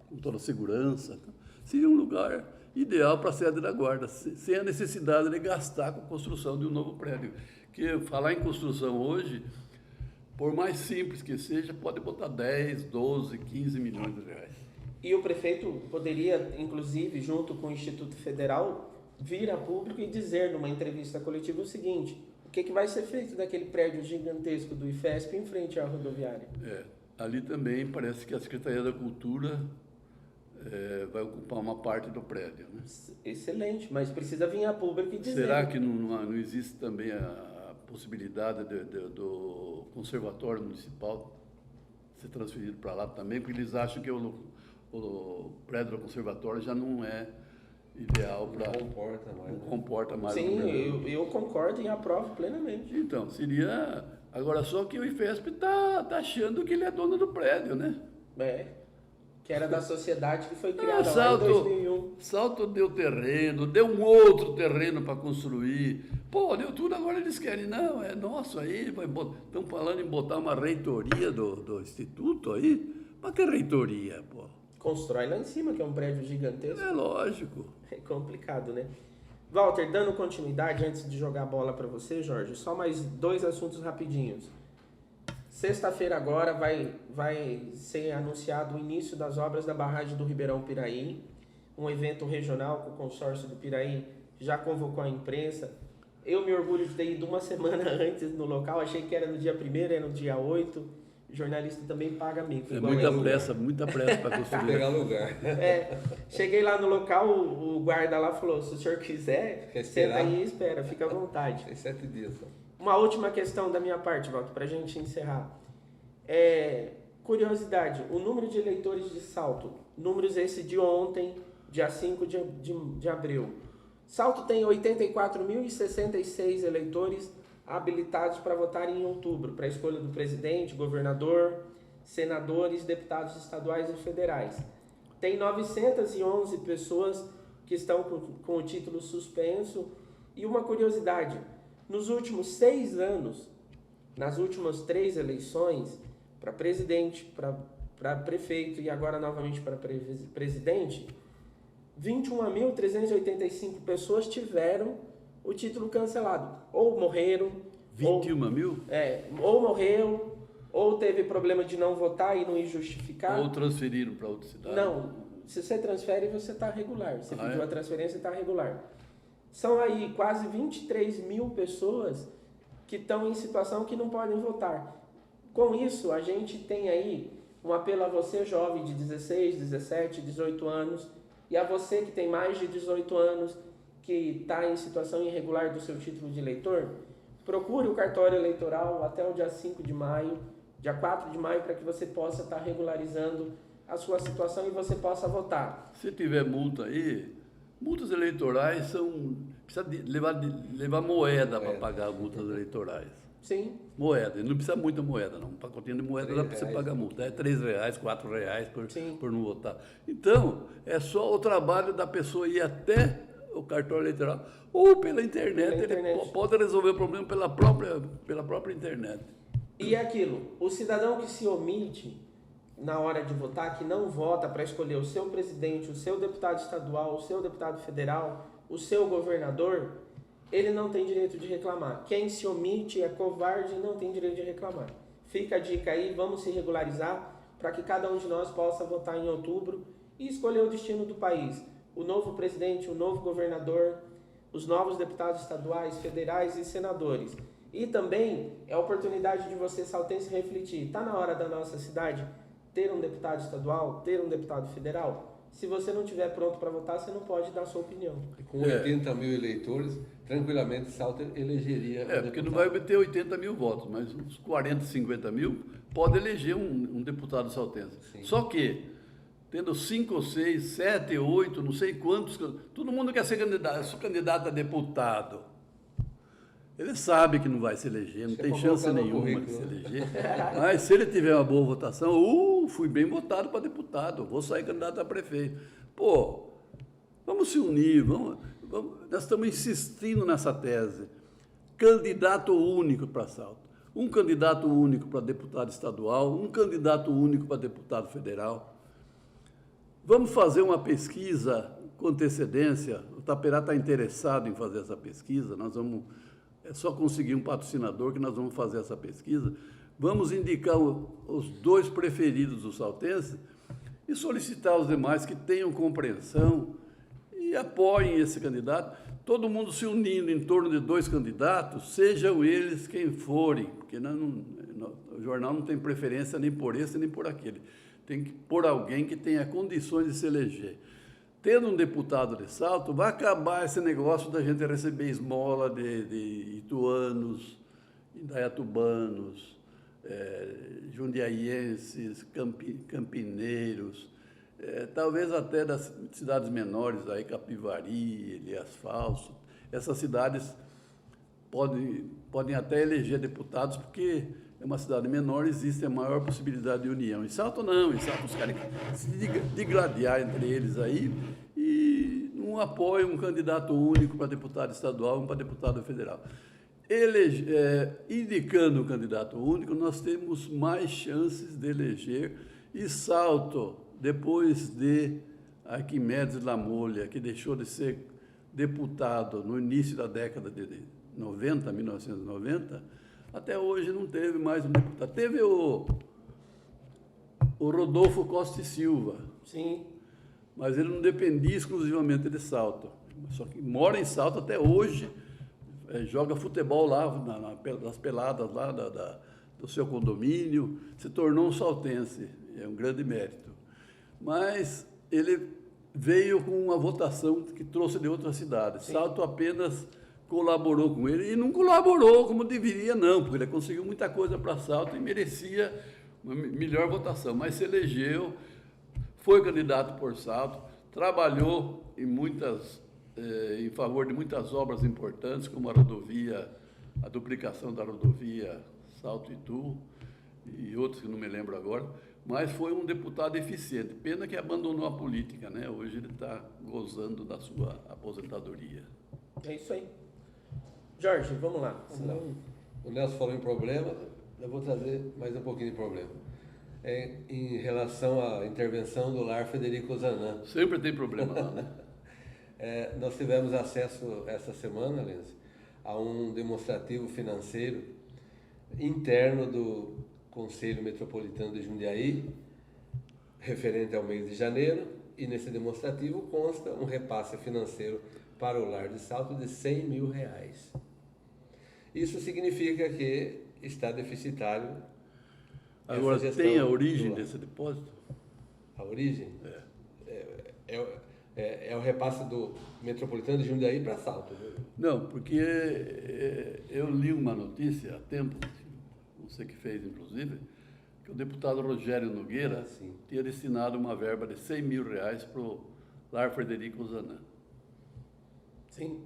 Speaker 1: com toda a segurança, seria um lugar ideal para a sede da Guarda, sem a necessidade de gastar com a construção de um novo prédio. Porque falar em construção hoje, por mais simples que seja, pode botar 10, 12, 15 milhões de reais.
Speaker 2: E o prefeito poderia, inclusive, junto com o Instituto Federal, vir a público e dizer numa entrevista coletiva o seguinte: o que vai ser feito daquele prédio gigantesco do IFESP em frente à rodoviária?
Speaker 1: Ali também parece que a Secretaria da Cultura vai ocupar uma parte do prédio, né?
Speaker 2: Excelente, mas precisa vir a público e dizer.
Speaker 1: Será que não existe também a possibilidade do Conservatório Municipal ser transferido para lá também? Porque eles acham que o prédio do Conservatório já não é ideal para... Não comporta mais.
Speaker 2: Sim, eu concordo e aprovo plenamente.
Speaker 1: Então, seria... Agora, só que o IFESP está achando que ele é dono do prédio, né?
Speaker 2: Que era da sociedade que foi criada lá em 2001.
Speaker 1: Salto deu terreno, deu um outro terreno para construir. Pô, deu tudo, agora eles querem. Não, é nosso aí. Estão falando em botar uma reitoria do Instituto aí. Mas que reitoria, pô?
Speaker 2: Constrói lá em cima, que é um prédio gigantesco.
Speaker 1: É lógico.
Speaker 2: É complicado, né? Walter, dando continuidade, antes de jogar a bola para você, Jorge, só mais 2 assuntos rapidinhos. Sexta-feira agora vai ser anunciado o início das obras da barragem do Ribeirão Piraí, um evento regional com o consórcio do Piraí já convocou a imprensa. Eu me orgulho de ter ido uma semana antes no local, achei que era no dia 1º, era no dia 8. O jornalista também paga mico.
Speaker 1: Muita pressa para construir.
Speaker 3: Pegar lugar.
Speaker 2: Cheguei lá no local, o guarda lá falou: se o senhor quiser, senta aí e espera, fica à vontade.
Speaker 3: Tem 7 dias só.
Speaker 2: Uma última questão da minha parte, Walter, para a gente encerrar. Curiosidade, o número de eleitores de Salto, números esse de ontem, dia 5 de abril. Salto tem 84.066 eleitores habilitados para votar em outubro, para a escolha do presidente, governador, senadores, deputados estaduais e federais. Tem 911 pessoas que estão com o título suspenso. E uma curiosidade, nos últimos 6 anos, nas últimas 3 eleições, para presidente, para prefeito e agora novamente para presidente, 21.385 pessoas tiveram o título cancelado. Ou morreram...
Speaker 1: 21 mil?
Speaker 2: Ou morreu, ou teve problema de não votar e não ir justificar.
Speaker 1: Ou transferiram para outra cidade?
Speaker 2: Não, se você transfere, você está regular. Você pediu a transferência, está regular. São aí quase 23 mil pessoas que estão em situação que não podem votar. Com isso, a gente tem aí um apelo a você, jovem de 16, 17, 18 anos, e a você que tem mais de 18 anos, que está em situação irregular do seu título de eleitor, procure o cartório eleitoral até o dia 5 de maio, dia 4 de maio, para que você possa estar regularizando a sua situação e você possa votar.
Speaker 1: Se tiver multa aí, multas eleitorais precisa levar moeda para pagar multas eleitorais.
Speaker 2: Sim.
Speaker 1: Moeda, não precisa muita moeda, não. Um pacotinho de moeda dá para você pagar multa. É R$3, R$4 por não votar. Então, é só o trabalho da pessoa ir até o cartório eleitoral ou pela internet. Ele pode resolver o problema pela própria internet.
Speaker 2: E é aquilo, o cidadão que se omite na hora de votar, que não vota para escolher o seu presidente, o seu deputado estadual, o seu deputado federal, o seu governador, ele não tem direito de reclamar. Quem se omite é covarde e não tem direito de reclamar. Fica a dica aí, vamos se regularizar para que cada um de nós possa votar em outubro e escolher o destino do país. O novo presidente, o novo governador, os novos deputados estaduais, federais e senadores. E também é a oportunidade de você, saltense, refletir. Está na hora da nossa cidade ter um deputado estadual, ter um deputado federal? Se você não estiver pronto para votar, você não pode dar sua opinião.
Speaker 3: Com 80 mil eleitores, tranquilamente Salto elegeria...
Speaker 1: porque não vai obter 80 mil votos, mas uns 40, 50 mil pode eleger um deputado saltense. Sim. Só que, tendo 5 ou 6, 7, 8, não sei quantos... Todo mundo quer ser candidato a deputado. Ele sabe que não vai se eleger, não tem chance nenhuma de se eleger. Mas se ele tiver uma boa votação, fui bem votado para deputado, vou sair candidato a prefeito. Pô, vamos se unir, nós estamos insistindo nessa tese. Candidato único para Salto. Um candidato único para deputado estadual, um candidato único para deputado federal. Vamos fazer uma pesquisa com antecedência. O Taperá está interessado em fazer essa pesquisa, é só conseguir um patrocinador que nós vamos fazer essa pesquisa. Vamos indicar os 2 preferidos do saltense e solicitar aos demais que tenham compreensão e apoiem esse candidato. Todo mundo se unindo em torno de 2 candidatos, sejam eles quem forem, porque o jornal não tem preferência nem por esse nem por aquele. Tem que pôr alguém que tenha condições de se eleger. Tendo um deputado de Salto, vai acabar esse negócio da gente receber esmola de ituanos, indaiatubanos, jundiaienses, campineiros, talvez até das cidades menores, aí, Capivari, Elias Falso. Essas cidades podem até eleger deputados, porque é uma cidade menor, existe a maior possibilidade de união. Em Salto não, em Salto os caras se digladiar entre eles aí e não apoiam um candidato único para deputado estadual e um para deputado federal. Indicando um candidato único, nós temos mais chances de eleger. E Salto, depois de Arquimedes Lamolha, que deixou de ser deputado no início da década de 1990, até hoje não teve mais um deputado. Teve o Rodolfo Costa e Silva.
Speaker 2: Sim.
Speaker 1: Mas ele não dependia exclusivamente de Salto. Só que mora em Salto até hoje, joga futebol lá, nas peladas lá do seu condomínio, se tornou um saltense. É um grande mérito. Mas ele veio com uma votação que trouxe de outras cidades. Sim. Salto apenas colaborou com ele, e não colaborou como deveria, não, porque ele conseguiu muita coisa para Salto e merecia uma melhor votação, mas se elegeu, foi candidato por Salto, trabalhou em favor de muitas obras importantes, como a rodovia, a duplicação da rodovia Salto-Itu e outros que não me lembro agora, mas foi um deputado eficiente. Pena que abandonou a política, né? Hoje ele está gozando da sua aposentadoria.
Speaker 2: É isso aí. Jorge, vamos lá.
Speaker 3: O Nelson falou em problema, eu vou trazer mais um pouquinho de problema. Em relação à intervenção do lar Frederico Zanã.
Speaker 1: Sempre tem problema lá, né?
Speaker 3: Nós tivemos acesso essa semana, Lenz, a um demonstrativo financeiro interno do Conselho Metropolitano de Jundiaí, referente ao mês de janeiro, e nesse demonstrativo consta um repasse financeiro para o lar de Salto de R$100 mil. Isso significa que está deficitário.
Speaker 1: Agora, tem a origem desse depósito?
Speaker 3: A origem? É o repasse do Metropolitano de Jundiaí para Salto. Né?
Speaker 1: Não, porque eu li uma notícia há tempo, você que fez inclusive, que o deputado Rogério Nogueira tinha destinado uma verba de R$100 mil para o lar Frederico Zanã.
Speaker 2: Sim.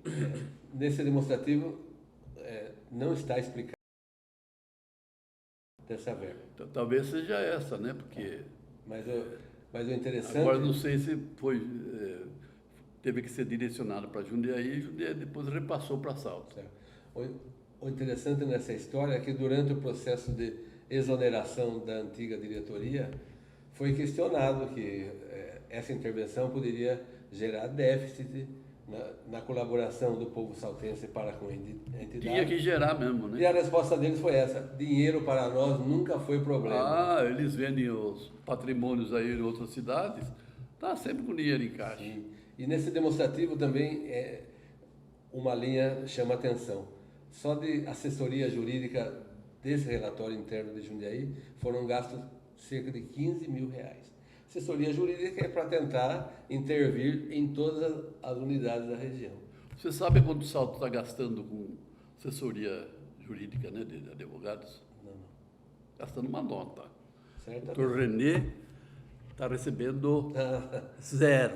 Speaker 3: Nesse demonstrativo não está explicado dessa verba.
Speaker 1: Então, talvez seja essa, né? Porque...
Speaker 3: Mas o interessante...
Speaker 1: Agora não sei se teve que ser direcionado para Jundiaí e Jundiaí depois repassou para Salto.
Speaker 3: O interessante nessa história é que durante o processo de exoneração da antiga diretoria foi questionado que essa intervenção poderia gerar déficit na colaboração do povo saltense para com a entidade.
Speaker 1: Tinha que gerar mesmo, né?
Speaker 3: E a resposta deles foi essa: dinheiro para nós nunca foi problema.
Speaker 1: Eles vendem os patrimônios aí em outras cidades, tá sempre com dinheiro em caixa.
Speaker 3: Sim. E nesse demonstrativo também uma linha chama atenção. Só de assessoria jurídica desse relatório interno de Jundiaí foram gastos cerca de R$15 mil. Assessoria jurídica é para tentar intervir em todas as unidades da região.
Speaker 1: Você sabe quanto o Salto está gastando com assessoria jurídica, né, de advogados?
Speaker 3: Não.
Speaker 1: Gastando uma nota.
Speaker 3: Certo?
Speaker 1: O Dr. René está recebendo zero.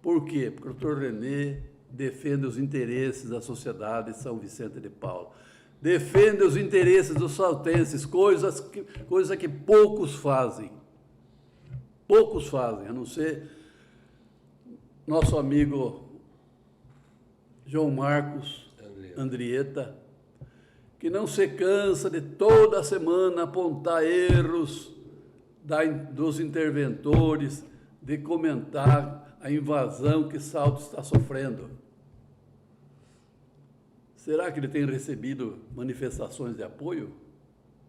Speaker 1: Por quê? Porque o Dr. René defende os interesses da sociedade de São Vicente de Paulo. Defende os interesses dos saltenses, coisa que poucos fazem. Poucos fazem, a não ser nosso amigo João Marcos Andrieta, que não se cansa de toda semana apontar erros dos interventores, de comentar a invasão que Salto está sofrendo. Será que ele tem recebido manifestações de apoio?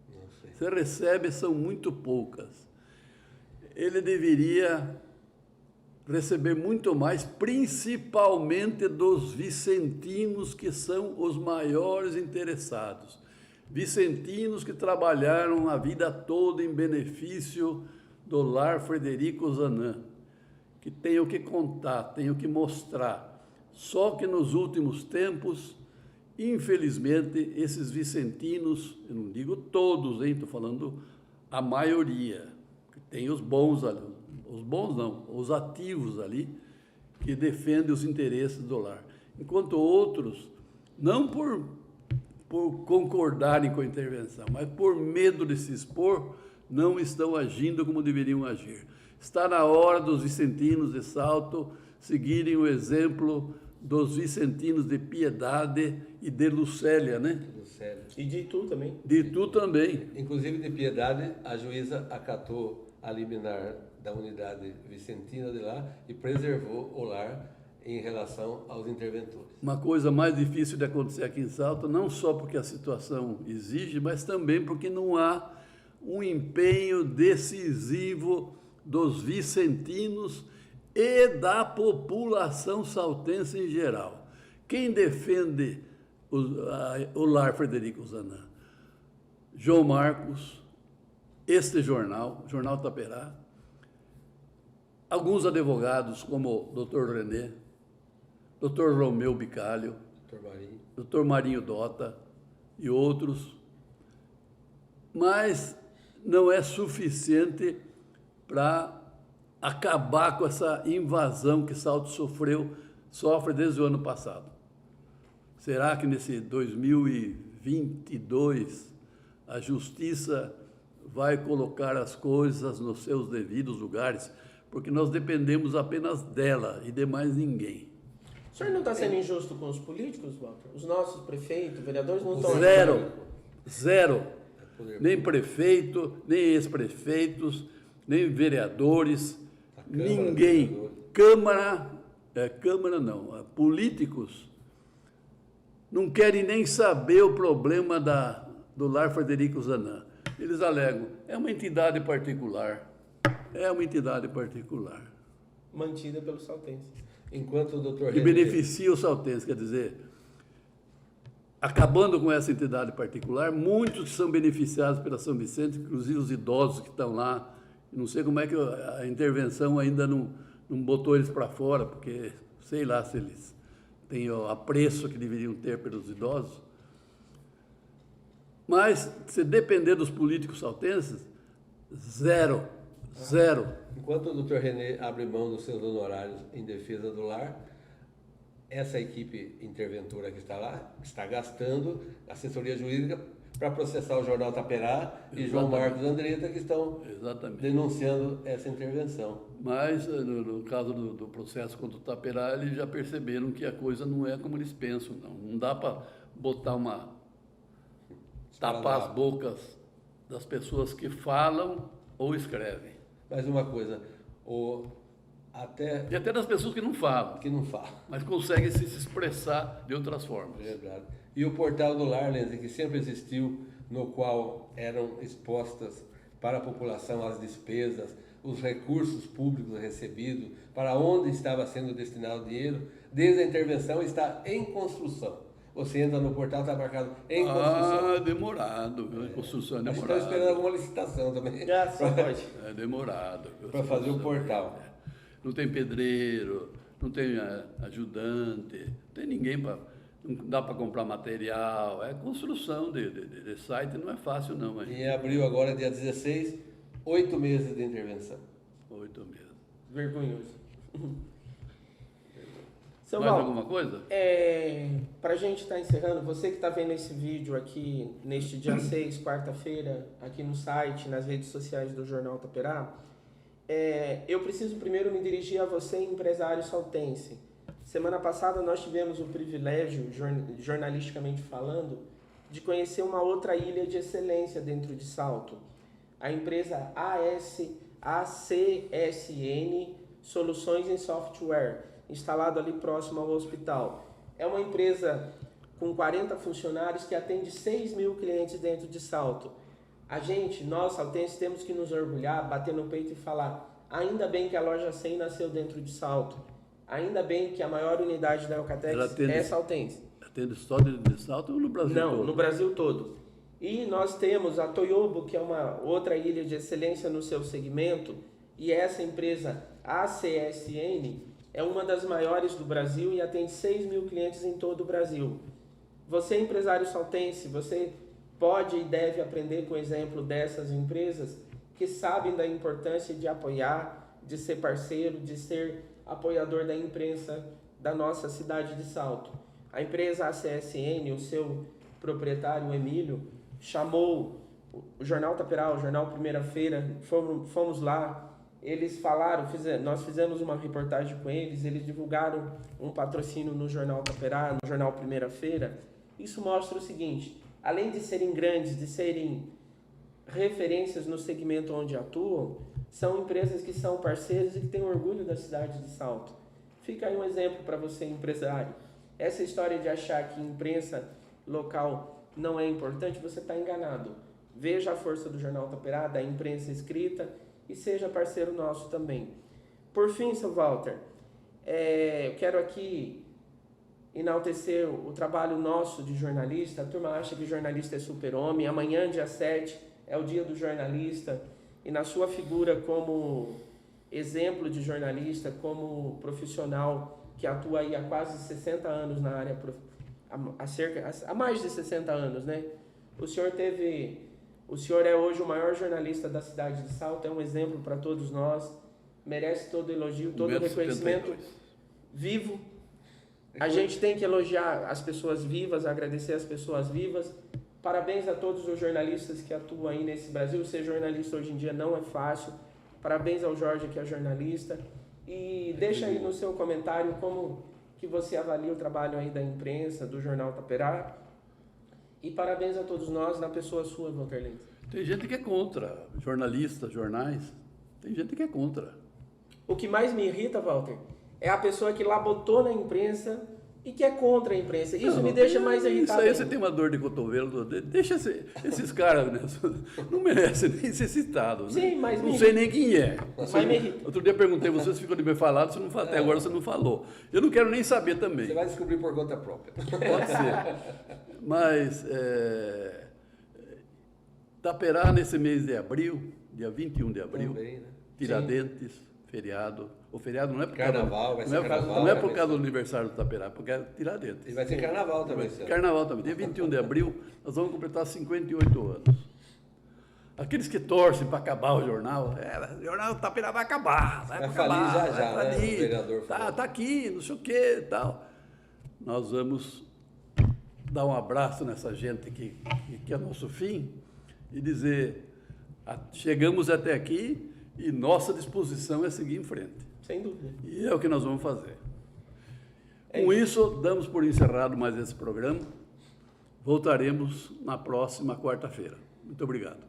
Speaker 3: Não sei.
Speaker 1: Se recebe, são muito poucas. Ele deveria receber muito mais, principalmente dos vicentinos, que são os maiores interessados. Vicentinos que trabalharam a vida toda em benefício do lar Frederico Zanã, que tem o que contar, tem o que mostrar. Só que nos últimos tempos, infelizmente, esses vicentinos, eu não digo todos, estou falando a maioria, que tem os bons ali, os bons não, os ativos ali, que defendem os interesses do lar. Enquanto outros, não por concordarem com a intervenção, mas por medo de se expor, não estão agindo como deveriam agir. Está na hora dos vicentinos de Salto seguirem o exemplo dos vicentinos de Piedade e de Lucélia, né?
Speaker 3: Lucélia.
Speaker 2: E de Itu também.
Speaker 1: De Itu também.
Speaker 3: Inclusive de Piedade, a juíza acatou a liminar da unidade vicentina de lá e preservou o lar em relação aos interventores.
Speaker 1: Uma coisa mais difícil de acontecer aqui em Salto, não só porque a situação exige, mas também porque não há um empenho decisivo dos vicentinos e da população saltense em geral. Quem defende o lar Frederico Zanã? João Marcos, este jornal, Jornal Taperá, alguns advogados como o Dr. René, Dr. Romeu Bicalho, Dr. Marinho Dota e outros, mas não é suficiente para acabar com essa invasão que Salto sofre desde o ano passado. Será que nesse 2022 a Justiça vai colocar as coisas nos seus devidos lugares? Porque nós dependemos apenas dela e de mais ninguém.
Speaker 2: O senhor não está sendo injusto com os políticos, Walter? Os nossos prefeitos, vereadores não estão...
Speaker 1: Zero. Nem prefeito, nem ex-prefeitos, nem vereadores, ninguém. Câmara não, políticos não querem nem saber o problema do Lar Frederico Zanam. Eles alegam, é uma entidade particular.
Speaker 2: Mantida pelos saltenses.
Speaker 3: Enquanto o doutor
Speaker 1: Que beneficia os saltenses, quer dizer, acabando com essa entidade particular, muitos são beneficiados pela São Vicente, inclusive os idosos que estão lá. Não sei como é que a intervenção ainda não botou eles para fora, porque sei lá se eles têm o apreço que deveriam ter pelos idosos. Mas, se depender dos políticos saltenses, zero.
Speaker 3: Enquanto o doutor René abre mão dos seus honorários em defesa do lar, essa equipe interventora que está lá está gastando assessoria jurídica para processar o Jornal Taperá e João Marcos Andretta, que estão denunciando essa intervenção.
Speaker 1: Mas, no caso do processo contra o Taperá, eles já perceberam que a coisa não é como eles pensam, não. Não dá para botar tapar as bocas das pessoas que falam ou escrevem.
Speaker 3: Mais uma coisa,
Speaker 1: e até das pessoas que não falam. Mas conseguem se expressar de outras formas.
Speaker 3: Verdade. E o portal do lar, Lenzi, que sempre existiu, no qual eram expostas para a população as despesas, os recursos públicos recebidos, para onde estava sendo destinado o dinheiro, desde a intervenção está em construção. Você entra no portal, está marcado em construção.
Speaker 1: Demorado. Em construção é demorado.
Speaker 3: Estão esperando alguma licitação também.
Speaker 1: É demorado.
Speaker 3: Para fazer o portal.
Speaker 1: Não tem pedreiro, não tem ajudante, não tem ninguém para... Não dá para comprar material. É construção de site, não é fácil não.
Speaker 3: E em abril agora, dia 16, 8 meses de intervenção.
Speaker 1: 8 meses.
Speaker 2: Vergonhoso.
Speaker 1: Mais alguma coisa?
Speaker 2: Para a gente estar encerrando, você que está vendo esse vídeo aqui neste dia 6, quarta-feira, aqui no site, nas redes sociais do Jornal Taperá, eu preciso primeiro me dirigir a você, empresário saltense. Semana passada nós tivemos o privilégio, jornalisticamente falando, de conhecer uma outra ilha de excelência dentro de Salto. A empresa ACSN Soluções em Software, instalado ali próximo ao hospital. É uma empresa com 40 funcionários que atende 6 mil clientes dentro de Salto. Nós saltenses, temos que nos orgulhar, bater no peito e falar: ainda bem que a loja 100 nasceu dentro de Salto. Ainda bem que a maior unidade da Eucatex é saltense.
Speaker 1: Atende só de Salto ou no Brasil todo?
Speaker 2: Não, no Brasil todo. E nós temos a Toyobo, que é uma outra ilha de excelência no seu segmento, e essa empresa ACSN é uma das maiores do Brasil e atende 6 mil clientes em todo o Brasil. Você, empresário saltense, você pode e deve aprender com o exemplo dessas empresas que sabem da importância de apoiar, de ser parceiro, de ser apoiador da imprensa da nossa cidade de Salto. A empresa ACSN, o seu proprietário Emílio, chamou o Jornal Taperá, o Jornal Primeira Feira, fomos lá, eles falaram, nós fizemos uma reportagem com eles divulgaram um patrocínio no Jornal Taperá, no Jornal Primeira Feira. Isso mostra o seguinte: além de serem grandes, de serem referências no segmento onde atuam, são empresas que são parceiros e que têm orgulho da cidade de Salto. Fica aí um exemplo para você, empresário. Essa história de achar que imprensa local não é importante, você está enganado. Veja a força do Jornal Taperá, da imprensa escrita, e seja parceiro nosso também. Por fim, seu Walter, eu quero aqui enaltecer o trabalho nosso de jornalista. A turma acha que jornalista é super-homem. Amanhã, dia 7, é o dia do jornalista. E na sua figura como exemplo de jornalista, como profissional que atua aí há quase 60 anos na área, há mais de 60 anos, né? O senhor é hoje o maior jornalista da cidade de Salto, é um exemplo para todos nós. merece todo elogio, todo reconhecimento
Speaker 1: 1,72 m.
Speaker 2: vivo. A gente tem que elogiar as pessoas vivas, agradecer as pessoas vivas. Parabéns a todos os jornalistas que atuam aí nesse Brasil. Ser jornalista hoje em dia não é fácil. Parabéns ao Jorge, que é jornalista. E deixa aí no seu comentário como que você avalia o trabalho aí da imprensa, do Jornal Taperá. E parabéns a todos nós, na pessoa sua, Walter Lins.
Speaker 1: Tem gente que é contra, jornalistas, jornais, tem gente que é contra.
Speaker 2: O que mais me irrita, Walter, é a pessoa que lá botou na imprensa e que é contra a imprensa. Isso me deixa mais irritado.
Speaker 1: Isso aí você tem uma dor de cotovelo. Deixa esses caras, né? Não merecem nem ser citados. Né?
Speaker 2: Sim, mas
Speaker 1: não sei nem quem é.
Speaker 2: Mas me irrita.
Speaker 1: Outro dia perguntei, você ficou de me falar, você não falou, até agora você não falou. Eu não quero nem saber também.
Speaker 3: Você vai descobrir por conta própria.
Speaker 1: Pode ser. Mas Taperá, nesse mês de abril, dia 21 de abril,
Speaker 3: Também, né?
Speaker 1: Tiradentes, feriado. O feriado não é por
Speaker 3: Carnaval, vai ser carnaval.
Speaker 1: Não é por causa do aniversário do Taperá, porque é Tiradentes.
Speaker 3: E vai ser carnaval também.
Speaker 1: Carnaval também. Dia 21 de abril, nós vamos completar 58 anos. Aqueles que torcem para acabar o jornal, o jornal do Taperá vai acabar, vai acabar.
Speaker 3: Falir já,
Speaker 1: vai falir,
Speaker 3: né? O vereador falou.
Speaker 1: tá aqui, não sei o que, tal. Nós vamos dar um abraço nessa gente que é nosso fim e dizer, chegamos até aqui e nossa disposição é seguir em frente.
Speaker 2: Sem dúvida.
Speaker 1: E é o que nós vamos fazer. Com isso, damos por encerrado mais esse programa. Voltaremos na próxima quarta-feira. Muito obrigado.